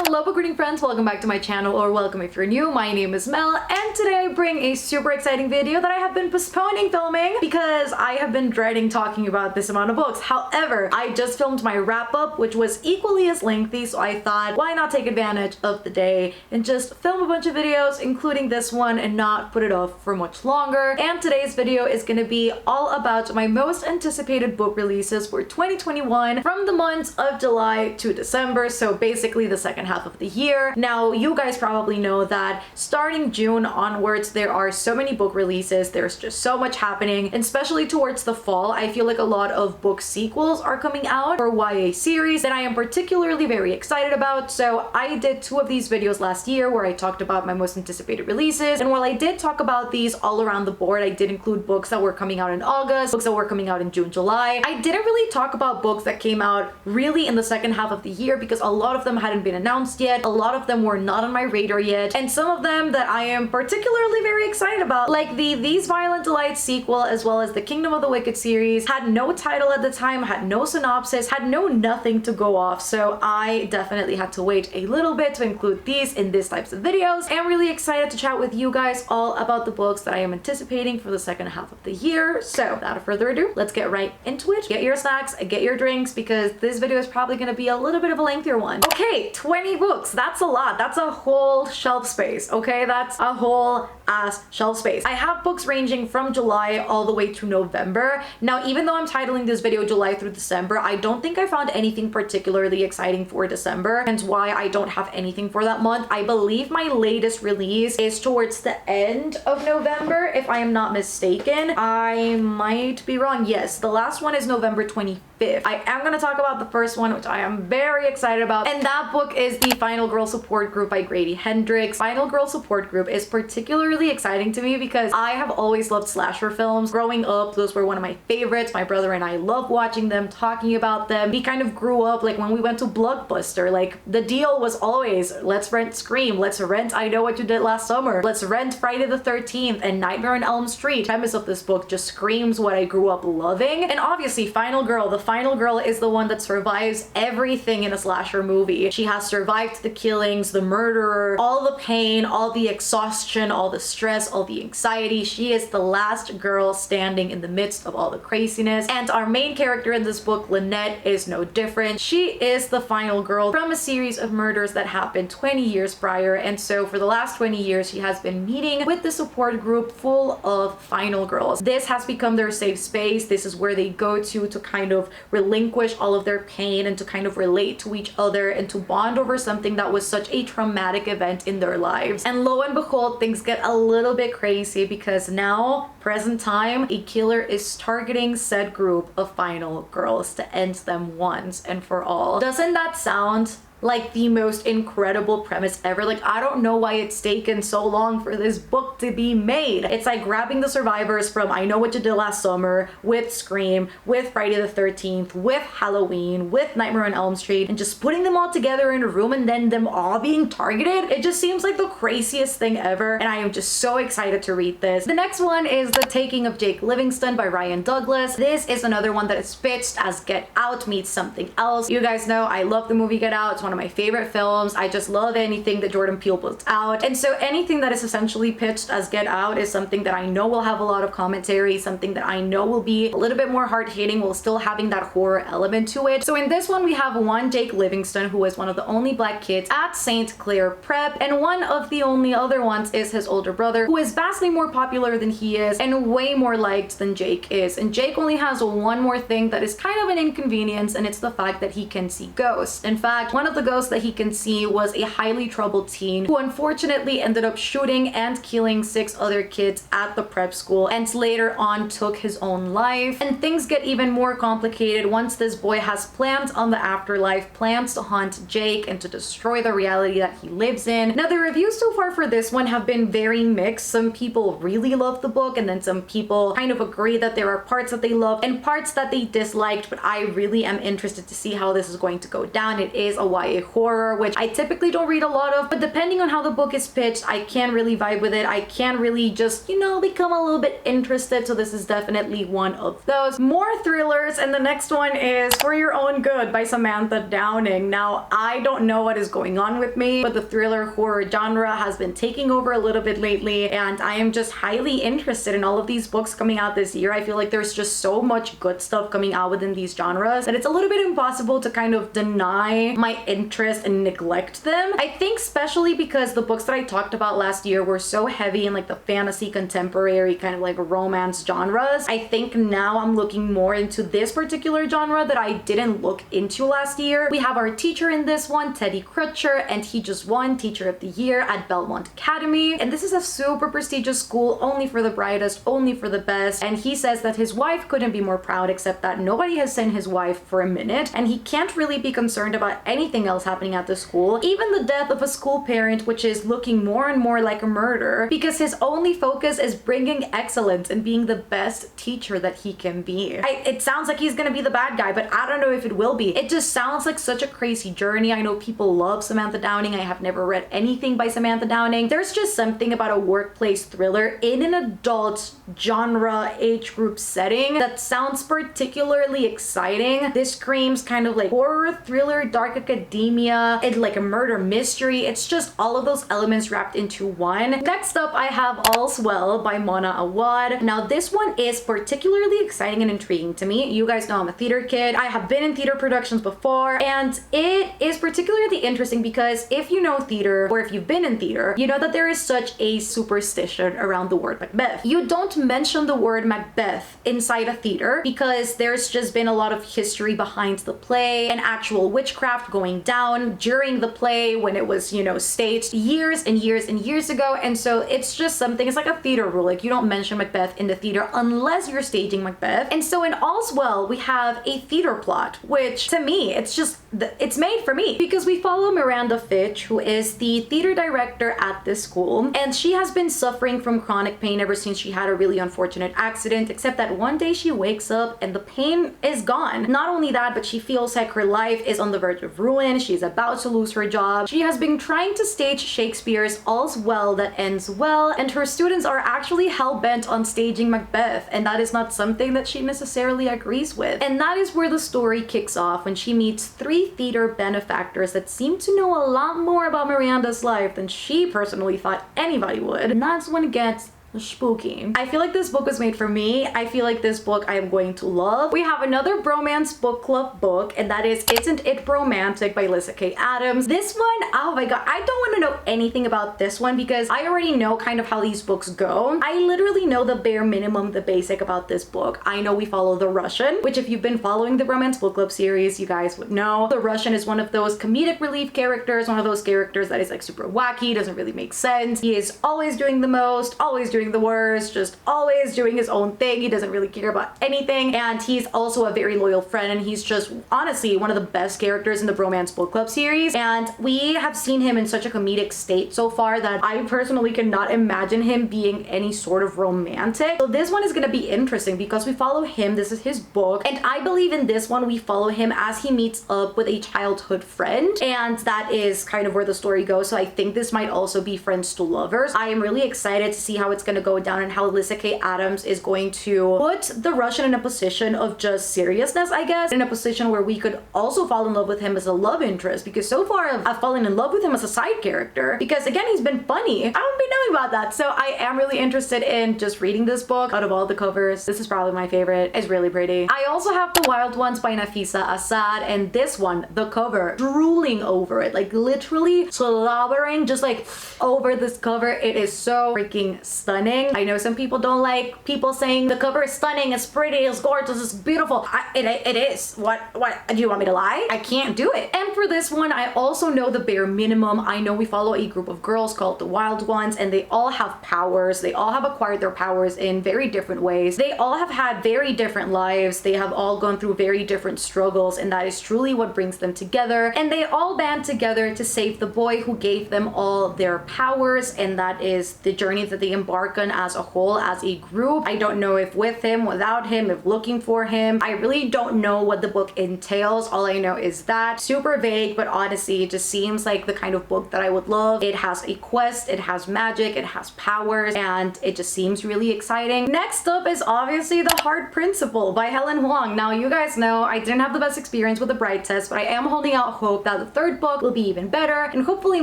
Hello book reading friends, welcome back to my channel, or welcome if you're new. My name is Mel and today I bring a super exciting video that I have been postponing filming because I have been dreading talking about this amount of books. However, I just filmed my wrap up, which was equally as lengthy, so I thought why not take advantage of the day and just film a bunch of videos, including this one, and not put it off for much longer. And today's video is going to be all about my most anticipated book releases for 2021 from the months of July to December, so basically the second half of the year. Now, you guys probably know that starting June onwards, there are so many book releases, there's just so much happening, and especially towards the fall, I feel like a lot of book sequels are coming out for YA series that I am particularly very excited about. So I did two of these videos last year where I talked about my most anticipated releases, and while I did talk about these all around the board, I did include books that were coming out in August, books that were coming out in June, July. I didn't really talk about books that came out really in the second half of the year because a lot of them hadn't been announced yet, a lot of them were not on my radar yet, and some of them that I am particularly very excited about, like the These Violent Delights sequel, as well as the Kingdom of the Wicked series, had no title at the time, had no synopsis, had no nothing to go off, so I definitely had to wait a little bit to include these in these types of videos. I'm really excited to chat with you guys all about the books that I am anticipating for the second half of the year. So without further ado, let's get right into it. Get your snacks, get your drinks, because this video is probably going to be a little bit of a lengthier one. Okay, 20 books. That's a lot. That's a whole shelf space, okay? That's a whole ass shelf space. I have books ranging from July all the way to November. Now, even though I'm titling this video July through December, I don't think I found anything particularly exciting for December, hence why I don't have anything for that month. I believe my latest release is towards the end of November, if I am not mistaken. I might be wrong. Yes, the last one is November 25th. I am going to talk about the first one, which I am very excited about, and that book is The Final Girl Support Group by Grady Hendrix. Final Girl Support Group is particularly exciting to me because I have always loved slasher films. Growing up, those were one of my favorites. My brother and I love watching them, talking about them. We kind of grew up, like when we went to Blockbuster, like the deal was always, let's rent Scream, let's rent I Know What You Did Last Summer, let's rent Friday the 13th and Nightmare on Elm Street. The premise of this book just screams what I grew up loving. And obviously, Final Girl, the final girl is the one that survives everything in a slasher movie. She has survived the killings, the murderer, all the pain, all the exhaustion, all the stress, all the anxiety. She is the last girl standing in the midst of all the craziness. And our main character in this book, Lynette, is no different. She is the final girl from a series of murders that happened 20 years prior. And so for the last 20 years, she has been meeting with the support group full of final girls. This has become their safe space. This is where they go to kind of relinquish all of their pain and to kind of relate to each other and to bond over something that was such a traumatic event in their lives. And lo and behold, things get a little bit crazy because now, present time, a killer is targeting said group of final girls to end them once and for all. Doesn't that sound like the most incredible premise ever? Like, I don't know why it's taken so long for this book to be made. It's like grabbing the survivors from I Know What You Did Last Summer, with Scream, with Friday the 13th, with Halloween, with Nightmare on Elm Street, and just putting them all together in a room and then them all being targeted. It just seems like the craziest thing ever, and I am just so excited to read this. The next one is The Taking of Jake Livingston by Ryan Douglas. This is another one that is pitched as Get Out meets something else. You guys know I love the movie Get Out. It's one of my favorite films. I just love anything that Jordan Peele puts out, and so anything that is essentially pitched as Get Out is something that I know will have a lot of commentary, something that I know will be a little bit more hard-hitting while still having that horror element to it. So in this one, we have one Jake Livingston, who is one of the only black kids at St. Clair Prep, and one of the only other ones is his older brother, who is vastly more popular than he is and way more liked than Jake is. And Jake only has one more thing that is kind of an inconvenience, and it's the fact that he can see ghosts. In fact, one of the ghosts that he can see was a highly troubled teen who unfortunately ended up shooting and killing 6 other kids at the prep school, and later on took his own life. And things get even more complicated once this boy has plans on the afterlife, plans to haunt Jake and to destroy the reality that he lives in. Now, the reviews so far for this one have been very mixed. Some people really love the book, and then some people kind of agree that there are parts that they loved and parts that they disliked, but I really am interested to see how this is going to go down. It is a YA horror, which I typically don't read a lot of, but depending on how the book is pitched, I can really vibe with it. I can really just, you know, become a little bit interested. So this is definitely one of those. More thrillers, and the next one is For Your Own Good by Samantha Downing. Now, I don't know what is going on with me, but the thriller horror genre has been taking over a little bit lately, and I am just highly interested in all of these books coming out this year. I feel like there's just so much good stuff coming out within these genres that it's a little bit impossible to kind of deny my interest and neglect them. I think especially because the books that I talked about last year were so heavy in like the fantasy, contemporary, kind of like romance genres. I think now I'm looking more into this particular genre that I didn't look into last year. We have our teacher in this one, Teddy Crutcher, and he just won Teacher of the Year at Belmont Academy. And this is a super prestigious school, only for the brightest, only for the best. And he says that his wife couldn't be more proud, except that nobody has seen his wife for a minute, and he can't really be concerned about anything else happening at the school, even the death of a school parent, which is looking more and more like a murder, because his only focus is bringing excellence and being the best teacher that he can be. It sounds like he's gonna be the bad guy, but I don't know if it will be. It just sounds like such a crazy journey. I know people love Samantha Downing. I have never read anything by Samantha Downing. There's just something about a workplace thriller in an adult genre age group setting that sounds particularly exciting. This screams kind of like horror, thriller, dark academia, and like a murder mystery. It's just all of those elements wrapped into one. Next up, I have All's Well by Mona Awad. Now, this one is particularly exciting and intriguing to me. You guys know I'm a theater kid. I have been in theater productions before, and it is particularly interesting because if you know theater, or if you've been in theater, you know that there is such a superstition around the word Macbeth. You don't mention the word Macbeth inside a theater because there's just been a lot of history behind the play and actual witchcraft going down during the play when it was, you know, staged years and years and years ago. And so it's just something, it's like a theater rule, like you don't mention Macbeth in the theater unless you're staging Macbeth. And so in All's Well, we have a theater plot, which to me, it's just, it's made for me because we follow Miranda Fitch, who is the theater director at this school, and she has been suffering from chronic pain ever since she had a really unfortunate accident, except that one day she wakes up and the pain is gone. Not only that, but she feels like her life is on the verge of ruin. She's about to lose her job. She has been trying to stage Shakespeare's All's Well That Ends Well, and her students are actually hell-bent on staging Macbeth, and that is not something that she necessarily agrees with. And that is where the story kicks off, when she meets three theater benefactors that seem to know a lot more about Miranda's life than she personally thought anybody would. And that's when it gets spooky. I feel like this book was made for me. I feel like this book I am going to love. We have another bromance book club book, and that is Isn't It Romantic by Lyssa Kay Adams. This one, oh my god, I don't want to know anything about this one because I already know kind of how these books go. I literally know the bare minimum, the basic about this book. I know we follow the Russian, which if you've been following the Romance Book Club series, you guys would know. The Russian is one of those comedic relief characters, one of those characters that is like super wacky, doesn't really make sense. He is always doing the most, always doing the worst, just always doing his own thing. He doesn't really care about anything, and he's also a very loyal friend, and he's just honestly one of the best characters in the Romance Book Club series. And we have seen him in such a comedic state so far that I personally cannot imagine him being any sort of romantic. So this one is gonna be interesting because we follow him. This is his book, and I believe in this one we follow him as he meets up with a childhood friend, and that is kind of where the story goes. So I think this might also be friends to lovers. I am really excited to see how it's gonna go down and how Lyssa Kay Adams is going to put the Russian in a position of just seriousness, I guess, in a position where we could also fall in love with him as a love interest, because so far I've fallen in love with him as a side character because again, he's been funny. I don't be knowing about that. So I am really interested in just reading this book. Out of all the covers, this is probably my favorite. It's really pretty. I also have The Wild Ones by Nafisa Assad, and this one, the cover, drooling over it, like literally slobbering just like over this cover. It is so freaking stunning. I know some people don't like people saying the cover is stunning, it's pretty, it's gorgeous, it's beautiful. It is. What do you want me to lie? I can't do it. And for this one, I also know the bare minimum. I know we follow a group of girls called the Wild Ones, and they all have powers. They all have acquired their powers in very different ways. They all have had very different lives. They have all gone through very different struggles, and that is truly what brings them together. And they all band together to save the boy who gave them all their powers, and that is the journey that they embark Archon as a whole, as a group. I don't know if with him, without him, if looking for him. I really don't know what the book entails. All I know is that super vague, but honestly, it just seems like the kind of book that I would love. It has a quest, it has magic, it has powers, and it just seems really exciting. Next up is obviously The Heart Principle by Helen Huang. Now, you guys know I didn't have the best experience with the Bright test, but I am holding out hope that the third book will be even better and hopefully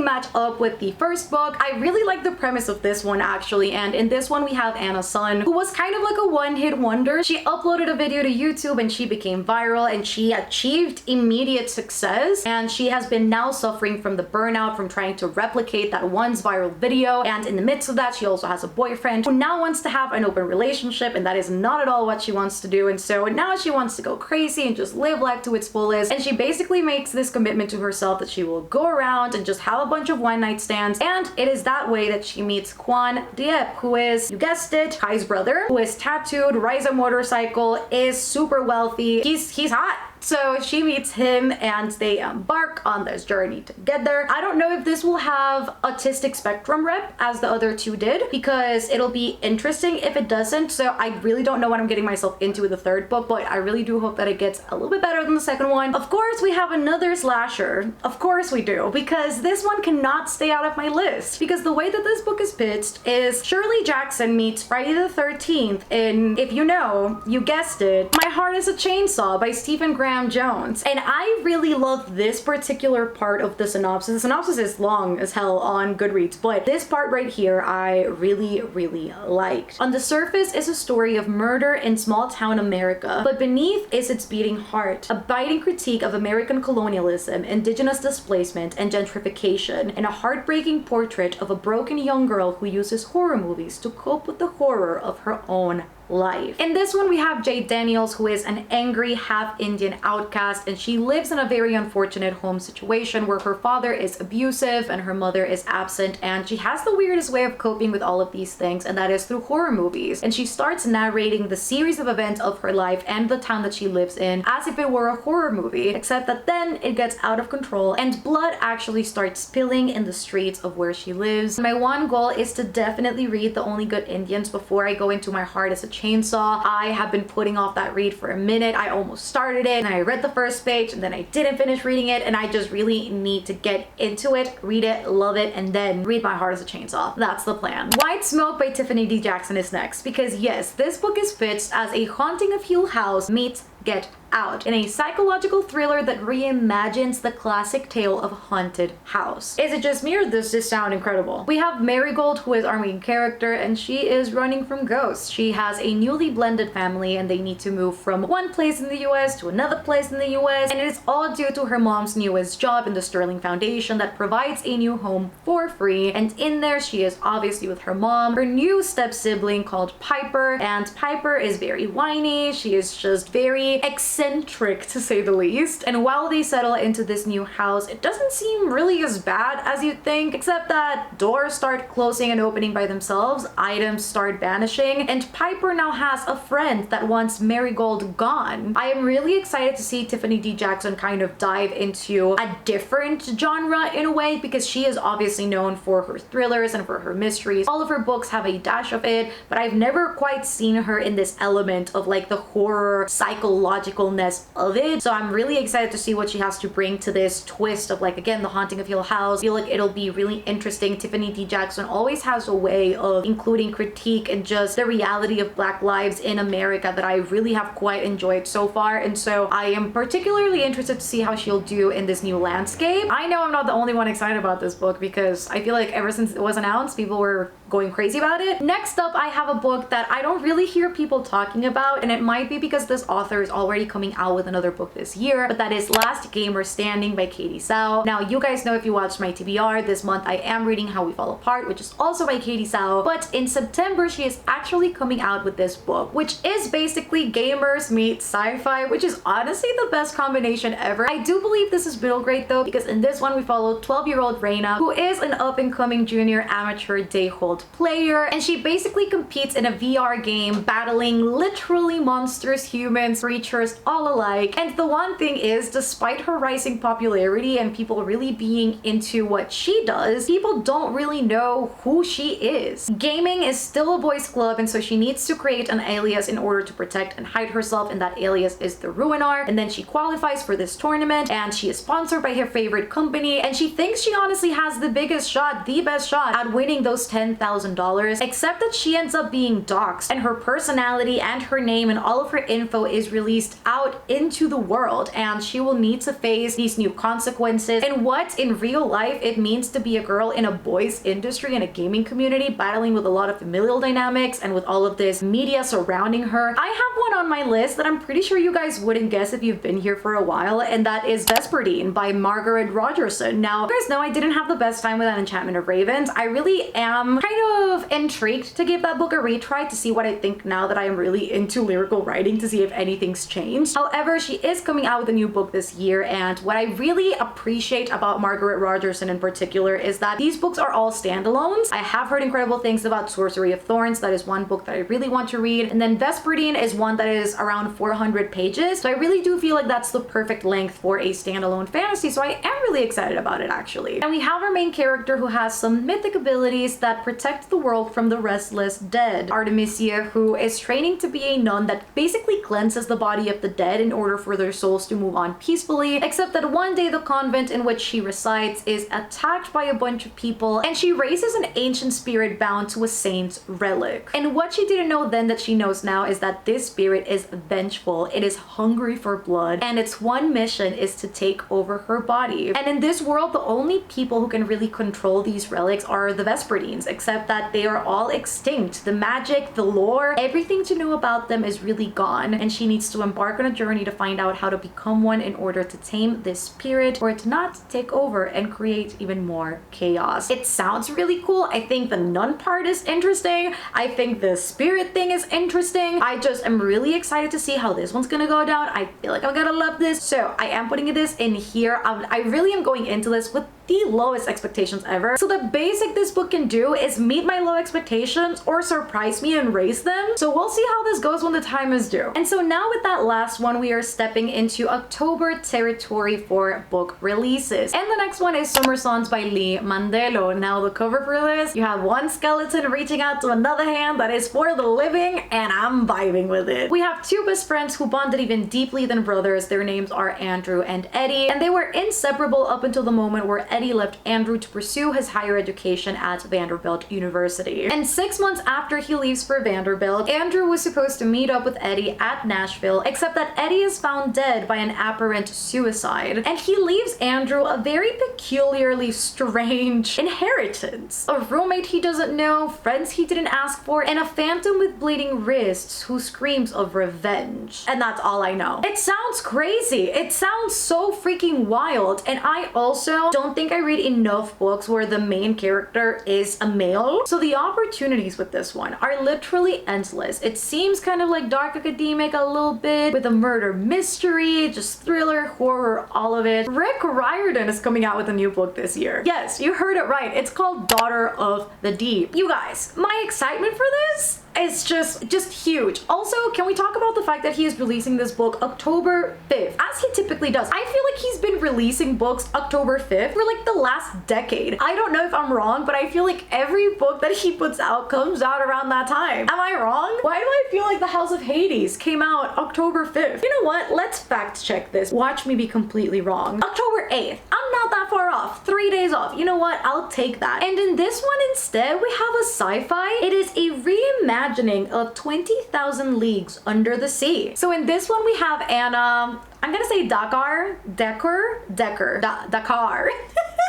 match up with the first book. I really like the premise of this one actually, and in this one we have Anna Sun, who was kind of like a one-hit wonder. She uploaded a video to YouTube and she became viral and she achieved immediate success, and she has been now suffering from the burnout from trying to replicate that once viral video, and in the midst of that she also has a boyfriend who now wants to have an open relationship, and that is not at all what she wants to do, and so now she wants to go crazy and just live life to its fullest, and she basically makes this commitment to herself that she will go around and just have a bunch of one-night stands, and it is that way that she meets Quan Dieppe, who is, you guessed it, Kai's brother, who is tattooed, rides a motorcycle, is super wealthy, he's hot. So she meets him and they embark on this journey together. I don't know if this will have autistic spectrum rep as the other two did, because it'll be interesting if it doesn't. So I really don't know what I'm getting myself into with the third book, but I really do hope that it gets a little bit better than the second one. Of course, we have another slasher. Of course we do, because this one cannot stay out of my list, because the way that this book is pitched is Shirley Jackson meets Friday the 13th in, if you know, you guessed it, My Heart is a Chainsaw by Stephen Graham Jones. And I really love this particular part of the synopsis. The synopsis is long as hell on Goodreads, but this part right here I really liked. On the surface is a story of murder in small town America, but beneath is its beating heart, a biting critique of American colonialism, indigenous displacement, and gentrification, and a heartbreaking portrait of a broken young girl who uses horror movies to cope with the horror of her own life. In this one we have Jade Daniels, who is an angry half-Indian outcast, and she lives in a very unfortunate home situation where her father is abusive and her mother is absent, and she has the weirdest way of coping with all of these things, and that is through horror movies. And she starts narrating the series of events of her life and the town that she lives in as if it were a horror movie, except that then it gets out of control and blood actually starts spilling in the streets of where she lives. My one goal is to definitely read The Only Good Indians before I go into My Heart as a Chainsaw. I have been putting off that read for a minute. I almost started it and I read the first page and then I didn't finish reading it, and I just really need to get into it, read it, love it, and then read My Heart as a Chainsaw. That's the plan. White Smoke by Tiffany D. Jackson is next, because yes, this book is pitched as A Haunting of Hill House meets Get Out, in a psychological thriller that reimagines the classic tale of a haunted house. Is it just me, or does this sound incredible? We have Marigold, who is our main character, and she is running from ghosts. She has a newly blended family and they need to move from one place in the US to another place in the US, and it is all due to her mom's newest job in the Sterling Foundation that provides a new home for free. And in there she is obviously with her mom, her new step sibling called Piper, and Piper is very whiny. She is just very eccentric, to say the least. And while they settle into this new house, it doesn't seem really as bad as you'd think, except that doors start closing and opening by themselves, items start vanishing, and Piper now has a friend that wants Marigold gone. I am really excited to see Tiffany D. Jackson kind of dive into a different genre in a way, because she is obviously known for her thrillers and for her mysteries. All of her books have a dash of it, but I've never quite seen her in this element of like the horror psychologicalness of it. So I'm really excited to see what she has to bring to this twist of, like, again, The Haunting of Hill House. I feel like it'll be really interesting. Tiffany D. Jackson always has a way of including critique and just the reality of Black lives in America that I really have quite enjoyed so far, and so I am particularly interested to see how she'll do in this new landscape. I know I'm not the only one excited about this book, because I feel like ever since it was announced, people were going crazy about it. Next up, I have a book that I don't really hear people talking about, and it might be because this author is already coming out with another book this year, but that is Last Gamer Standing by Katie Sau. Now, you guys know, if you watched my TBR, this month I am reading How We Fall Apart, which is also by Katie Sau, but in September she is actually coming out with this book, which is basically gamers meet sci-fi, which is honestly the best combination ever. I do believe this is middle grade though, because in this one we follow 12-year-old Reina, who is an up-and-coming junior amateur Dayhold player, and she basically competes in a VR game battling literally monsters, humans, creatures all alike. And the one thing is, despite her rising popularity and people really being into what she does, people don't really know who she is. Gaming is still a boys club, and so she needs to create an alias in order to protect and hide herself, and that alias is the Ruinar. And then she qualifies for this tournament, and she is sponsored by her favorite company, and she thinks she honestly has the biggest shot, the best shot at winning those $10,000, except that she ends up being doxxed, and her personality and her name and all of her info is released out into the world, and she will need to face these new consequences and what in real life it means to be a girl in a boys industry and a gaming community, battling with a lot of familial dynamics and with all of this media surrounding her. I have one on my list that I'm pretty sure you guys wouldn't guess if you've been here for a while, and that is Desperadine by Margaret Rogerson. Now, you guys know I didn't have the best time with An Enchantment of Ravens. I really am kind of intrigued to give that book a retry to see what I think now that I am really into lyrical writing, to see if anything's changed. However, she is coming out with a new book this year, and what I really appreciate about Margaret Rogerson in particular is that these books are all standalones. I have heard incredible things about Sorcery of Thorns. That is one book that I really want to read. And then Desperadine is one that is around 400 pages. So I really do feel like that's the perfect length for a standalone fantasy. So I am really excited about it, actually. And we have our main character who has some mythic abilities that protect the world from the restless dead. Artemisia, who is training to be a nun that basically cleanses the body of the dead in order for their souls to move on peacefully, except that one day the convent in which she resides is attacked by a bunch of people, and she raises an ancient spirit bound to a saint's relic. And what she didn't know then that she knows now is that this spirit is vengeful, it is hungry for blood, and its one mission is to take over her body. And in this world, the only people who can really control these relics are the Vesperadines, except that they are all extinct. The magic, the lore, everything to know about them is really gone, and she needs to embark on a journey to find out how to become one in order to tame this spirit, or to not take over and create even more chaos. It sounds really cool. I think the nun part is interesting. I think the spirit thing is interesting. I just am really excited to see how this one's gonna go down. I feel like I'm gonna love this. So I am putting this in here. I really am going into this with the lowest expectations ever. So the basic this book can do is meet my low expectations or surprise me and raise them. So we'll see how this goes when the time is due. And so now with that last one, we are stepping into October territory for book releases. And the next one is Summer Songs by Lee Mandelo. Now the cover for this, you have one skeleton reaching out to another hand that is for the living, and I'm vibing with it. We have two best friends who bonded even deeply than brothers. Their names are Andrew and Eddie, and they were inseparable up until the moment where Eddie left Andrew to pursue his higher education at Vanderbilt University. And 6 months after he leaves for Vanderbilt, Andrew was supposed to meet up with Eddie at Nashville, except that Eddie is found dead by an apparent suicide. And he leaves Andrew a very peculiarly strange inheritance. A roommate he doesn't know, friends he didn't ask for, and a phantom with bleeding wrists who screams of revenge. And that's all I know. It sounds crazy. It sounds so freaking wild. And I also don't think I read enough books where the main character is a male. So the opportunities with this one are literally endless. It seems kind of like dark academic a little bit, with a murder mystery, just thriller, horror, all of it. Rick Riordan is coming out with a new book this year. Yes, you heard it right. It's called Daughter of the Deep. You guys, my excitement for this is just huge. Also, can we talk about the fact that he is releasing this book October 5th, as he typically does? I feel like he's been releasing books October 5th for like the last decade. I don't know if I'm wrong, but I feel like every book that he puts out comes out around that time. Am I wrong? Why do I feel like The House of Hades came out October 5th? You know what? Let's fact check this. Watch me be completely wrong. October 8th. I'm not that far off. 3 days off. You know what? I'll take that. And in this one instead, we have a sci-fi. It is a reimagining of 20,000 Leagues Under the Sea. So in this one we have Anna, I'm gonna say Dakar,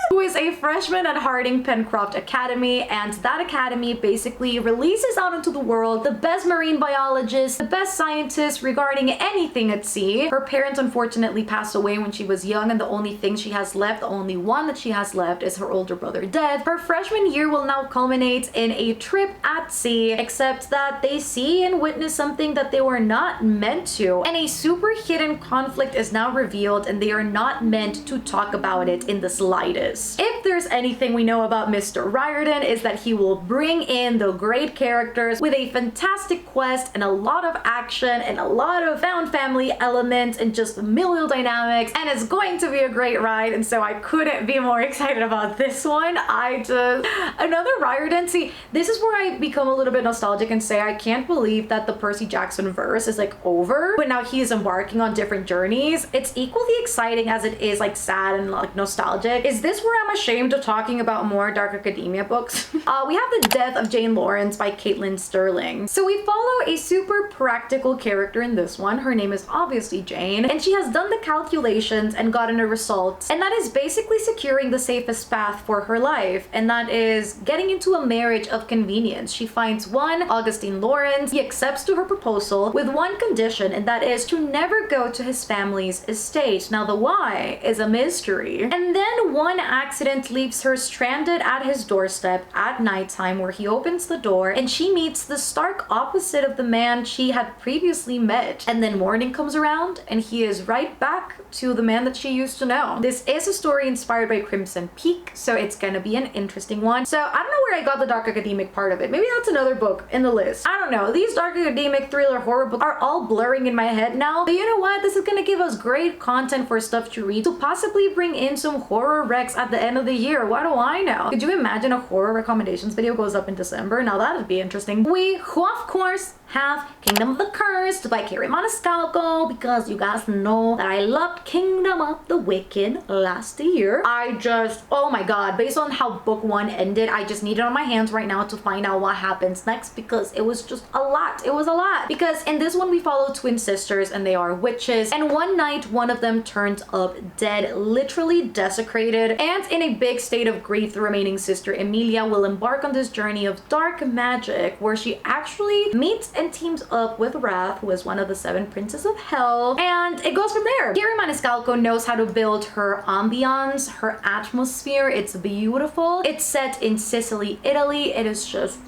who is a freshman at Harding Pencroft Academy, and that academy basically releases out into the world the best marine biologists, the best scientists regarding anything at sea. Her parents unfortunately passed away when she was young, and the only thing she has left, the only one that she has left, is her older brother dead. Her freshman year will now culminate in a trip at sea, except that they see and witness something that they were not meant to, and a super hidden conflict is now revealed, and they are not meant to talk about it in the slightest. this. If there's anything we know about Mr. Riordan is that he will bring in the great characters with a fantastic quest and a lot of action and a lot of found family elements and just familial dynamics, and it's going to be a great ride, and so I couldn't be more excited about this one. Another Riordan. See, this is where I become a little bit nostalgic and say I can't believe that the Percy Jackson verse is like over, but now he is embarking on different journeys. It's equally exciting as it is like sad and like nostalgic. Is this where I'm ashamed of talking about more dark academia books? We have The Death of Jane Lawrence by Caitlin Sterling. So we follow a super practical character in this one. Her name is obviously Jane, and she has done the calculations and gotten a result, and that is basically securing the safest path for her life, and that is getting into a marriage of convenience. She finds one, Augustine Lawrence. He accepts to her proposal with one condition, and that is to never go to his family's estate. Now the why is a mystery. And then one accident leaves her stranded at his doorstep at nighttime, where he opens the door and she meets the stark opposite of the man she had previously met. And then morning comes around and he is right back to the man that she used to know. This is a story inspired by Crimson Peak, so it's gonna be an interesting one. So I don't know where I got the dark academic part of it. Maybe that's another book in the list. I don't know. These dark academic thriller horror books are all blurring in my head now. But you know what? This is gonna give us great content for stuff to read, to possibly bring in some horror recs at the end of the year. What do I know? Could you imagine a horror recommendations video goes up in December? Now that'd be interesting. We, of course, have Kingdom of the Cursed by Carrie Maniscalco, because you guys know that I loved Kingdom of the Wicked last year. Oh my god, based on how book one ended, I just need it on my hands right now to find out what happens next, because it was just a lot. It was a lot. Because in this one we follow twin sisters and they are witches, and one night one of them turns up dead, literally desecrated, and in a big state of grief the remaining sister Emilia will embark on this journey of dark magic, where she actually meets and teams up with Wrath, who is one of the 7 princes of hell, and it goes from there. Carrie Maniscalco knows how to build her ambiance, her atmosphere. It's beautiful. It's set in Sicily, Italy. It is just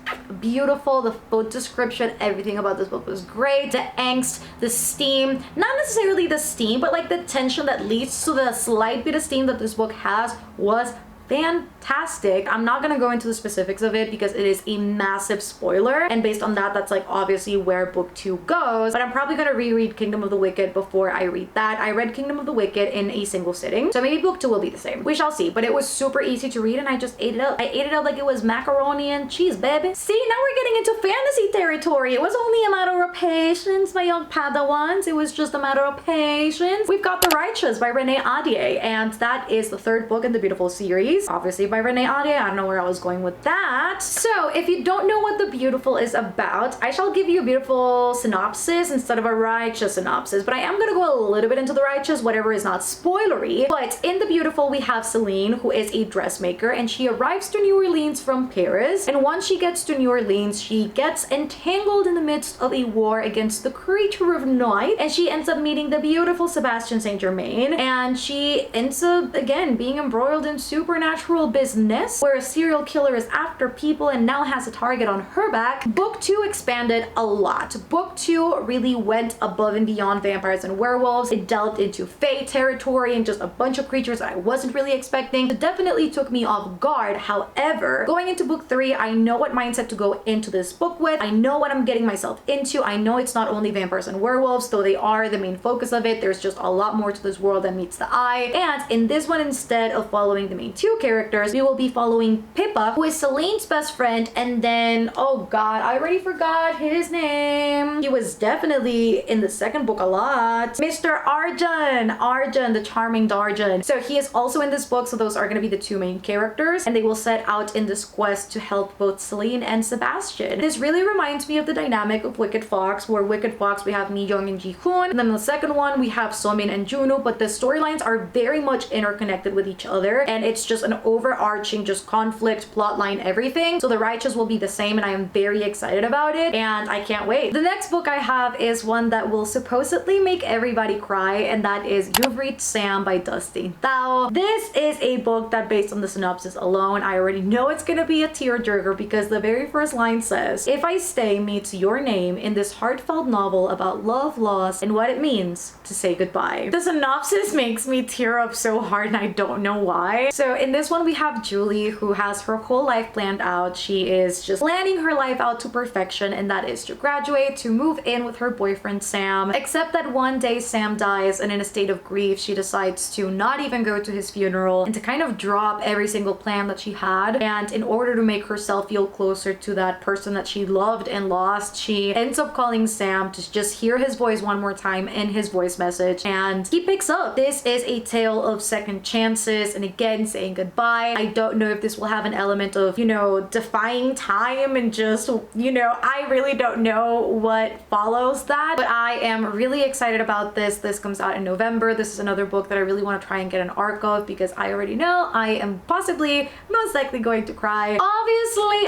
beautiful. The book description, everything about this book was great. The angst, the steam, not necessarily the steam, but like the tension that leads to the slight bit of steam that this book has was fantastic. I'm not gonna go into the specifics of it because it is a massive spoiler, and based on that, that's like obviously where book 2 goes, but I'm probably gonna reread Kingdom of the Wicked before I read that. I read Kingdom of the Wicked in a single sitting, so maybe book 2 will be the same. We shall see, but it was super easy to read and I just ate it up. I ate it up like it was macaroni and cheese, baby. See, now we're getting into fantasy territory. It was only a matter of patience, my young Padawans. It was just a matter of patience. We've got The Righteous by Renee Ahdieh, and that is the 3rd book in the Beautiful series, obviously by Renee Ahdieh. I don't know where I was going with that. So if you don't know what The Beautiful is about, I shall give you a beautiful synopsis instead of a righteous synopsis, but I am gonna go a little bit into The Righteous, whatever is not spoilery. But in The Beautiful we have Celine, who is a dressmaker, and she arrives to New Orleans from Paris, and once she gets to New Orleans she gets entangled in the midst of a war against the creature of night, and she ends up meeting the beautiful Sebastian Saint Germain, and she ends up again being embroiled in supernatural business where a serial killer is after people and now has a target on her back. Book 2 expanded a lot. Book 2 really went above and beyond vampires and werewolves. It delved into fae territory and just a bunch of creatures that I wasn't really expecting. It definitely took me off guard. However, going into book 3, I know what mindset to go into this book with. I know what I'm getting myself into. I know it's not only vampires and werewolves, though they are the main focus of it. There's just a lot more to this world than meets the eye. And in this one, instead of following the main 2 characters, we will be following Pippa, who is Celine's best friend, and then, oh god, I already forgot his name. He was definitely in the 2nd book a lot. Mr. Arjun, the charming Darjan. So he is also in this book, so those are going to be the 2 main characters, and they will set out in this quest to help both Celine and Sebastian. This really reminds me of the dynamic of Wicked Fox, where Wicked Fox we have Mi Young and Ji Hoon, and then the 2nd one we have Somin and Juno, but the storylines are very much interconnected with each other, and it's just an overarching just conflict, plotline, everything. So The Righteous will be the same, and I am very excited about it, and I can't wait. The next book I have is one that will supposedly make everybody cry, and that is You've Reached Sam by Dustin Thao. This is a book that, based on the synopsis alone, I already know it's gonna be a tearjerker, because the very first line says, "If I stay meets your name in this heartfelt novel about love, loss, and what it means to say goodbye." The synopsis makes me tear up so hard and I don't know why. So in this one, we have Julie, who has her whole life planned out. She is just planning her life out to perfection, and that is to graduate, to move in with her boyfriend Sam. Except that one day Sam dies, and in a state of grief, she decides to not even go to his funeral and to kind of drop every single plan that she had. And in order to make herself feel closer to that person that she loved and lost, she ends up calling Sam to just hear his voice one more time in his voice message, and he picks up. This is a tale of second chances and again saying goodbye. I don't know if this will have an element of, you know, defying time and just, you know, I really don't know what follows that, but I am really excited about this. This comes out in November. This is another book that I really want to try and get an arc of, because I already know I am possibly most likely going to cry. Obviously,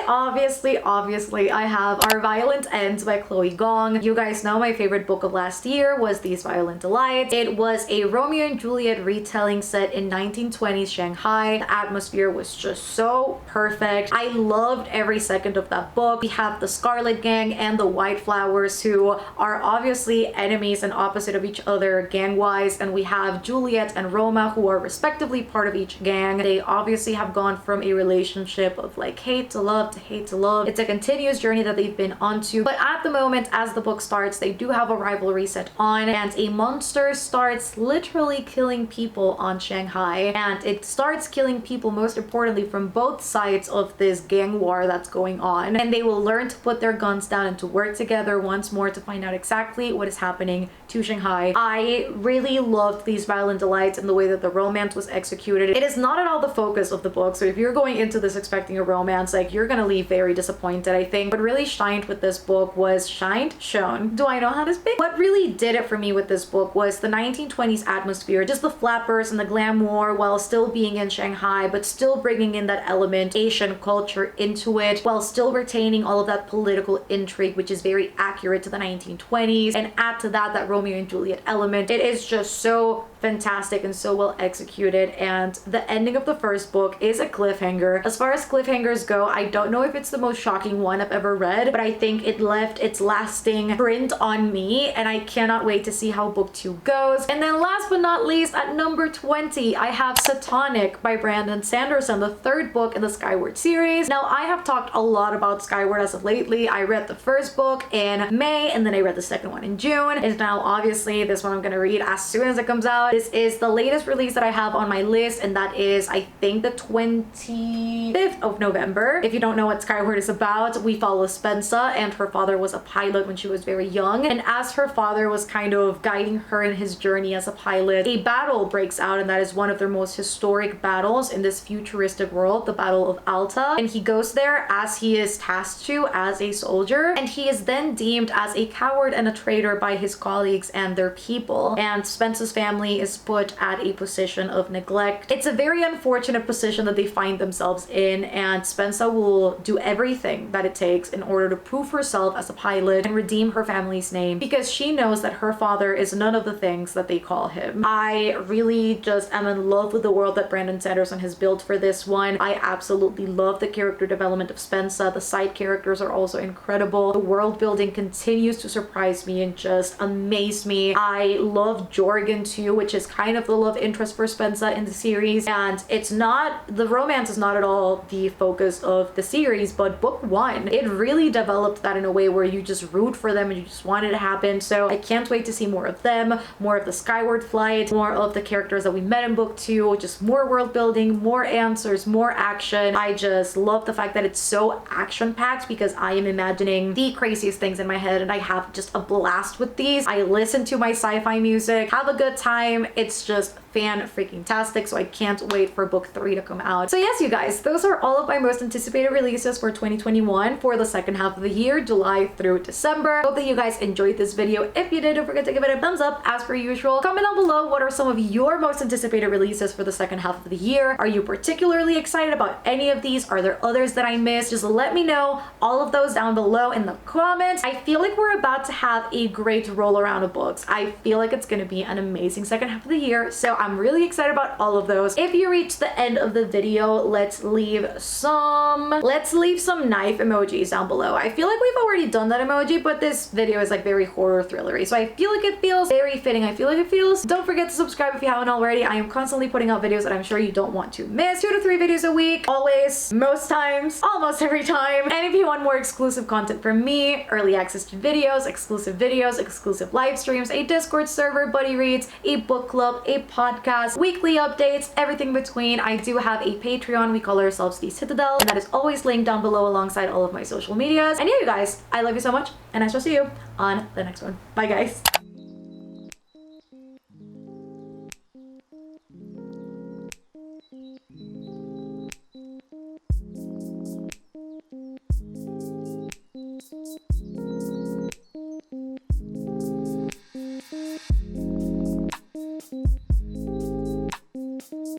I have Our Violent Ends by Chloe Gong. You guys know my favorite book of last year was These Violent Delights. It was a Romeo and Juliet retelling set in 1920s Shanghai. The atmosphere was just so perfect. I loved every second of that book. We have the Scarlet Gang and the White Flowers, who are obviously enemies and opposite of each other gang-wise, and we have Juliet and Roma, who are respectively part of each gang. They obviously have gone from a relationship of like hate to love to hate to love. It's a continuous journey that they've been onto, but at the moment, as the book starts, they do have a rivalry set on, and a monster starts literally killing people on Shanghai, and it starts killing people, most importantly, from both sides of this gang war that's going on, and they will learn to put their guns down and to work together once more to find out exactly what is happening to Shanghai. I really loved These Violent Delights and the way that the romance was executed. It is not at all the focus of the book, so if you're going into this expecting a romance, like, you're gonna leave very disappointed, I think. What really shined with this book was shone. Do I know how to speak? What really did it for me with this book was the 1920s atmosphere, just the flappers and the glamour while still being in Shanghai, but still bringing in that element Asian culture into it, while still retaining all of that political intrigue, which is very accurate to the 1920s, and add to that Romeo and Juliet element. It is just so fantastic and so well executed, and the ending of the first book is a cliffhanger. As far as cliffhangers go, I don't know if it's the most shocking one I've ever read, but I think it left its lasting print on me, and I cannot wait to see how book 2 goes. And then last but not least, at number 20, I have Satonic by Brandon Sanderson, the third book in the Skyward series. Now, I have talked a lot about Skyward as of lately. I read the first book in May, and then I read the second one in June, and now obviously this one I'm gonna read as soon as it comes out. This is the latest release that I have on my list, and that is, I think, the 25th of November. If you don't know what Skyward is about, we follow Spensa, and her father was a pilot when she was very young, and as her father was kind of guiding her in his journey as a pilot, a battle breaks out, and that is one of their most historic battles in this futuristic world, the Battle of Alta, and he goes there as he is tasked to as a soldier, and he is then deemed as a coward and a traitor by his colleagues and their people, and Spensa's family is put at a position of neglect. It's a very unfortunate position that they find themselves in, and Spensa will do everything that it takes in order to prove herself as a pilot and redeem her family's name, because she knows that her father is none of the things that they call him. I really just am in love with the world that Brandon Sanderson has built for this one. I absolutely love the character development of Spensa. The side characters are also incredible. The world building continues to surprise me and just amaze me. I love Jorgen too, which is kind of the love interest for Spensa in the series, and it's not, the romance is not at all the focus of the series, but book 1, it really developed that in a way where you just root for them and you just want it to happen. So I can't wait to see more of them, more of the Skyward flight, more of the characters that we met in book 2, just more world building, more answers, more action. I just love the fact that it's so action packed, because I am imagining the craziest things in my head, and I have just a blast with these. I listen to my sci-fi music, have a good time. It's just fan-freaking-tastic, so I can't wait for book 3 to come out. So yes, you guys, those are all of my most anticipated releases for 2021 for the second half of the year, July through December. Hope that you guys enjoyed this video. If you did, don't forget to give it a thumbs up as per usual. Comment down below what are some of your most anticipated releases for the second half of the year. Are you particularly excited about any of these? Are there others that I missed? Just let me know all of those down below in the comments. I feel like we're about to have a great roll around of books. I feel like it's going to be an amazing second half of the year, so I'm I'm really excited about all of those. If you reach the end of the video, let's leave some knife emojis down below. I feel like we've already done that emoji, but this video is like very horror thrillery, so I feel like it feels very fitting. I feel like it feels. Don't forget to subscribe if you haven't already. I am constantly putting out videos that I'm sure you don't want to miss. 2 to 3 videos a week, always, most times, almost every time. And if you want more exclusive content from me, early access to videos, exclusive live streams, a Discord server, buddy reads, a book club, a podcast, weekly updates, everything between, I do have a Patreon. We call ourselves the Citadel, and that is always linked down below alongside all of my social medias. And yeah, you guys, I love you so much, and I shall see you on the next one. Bye, guys.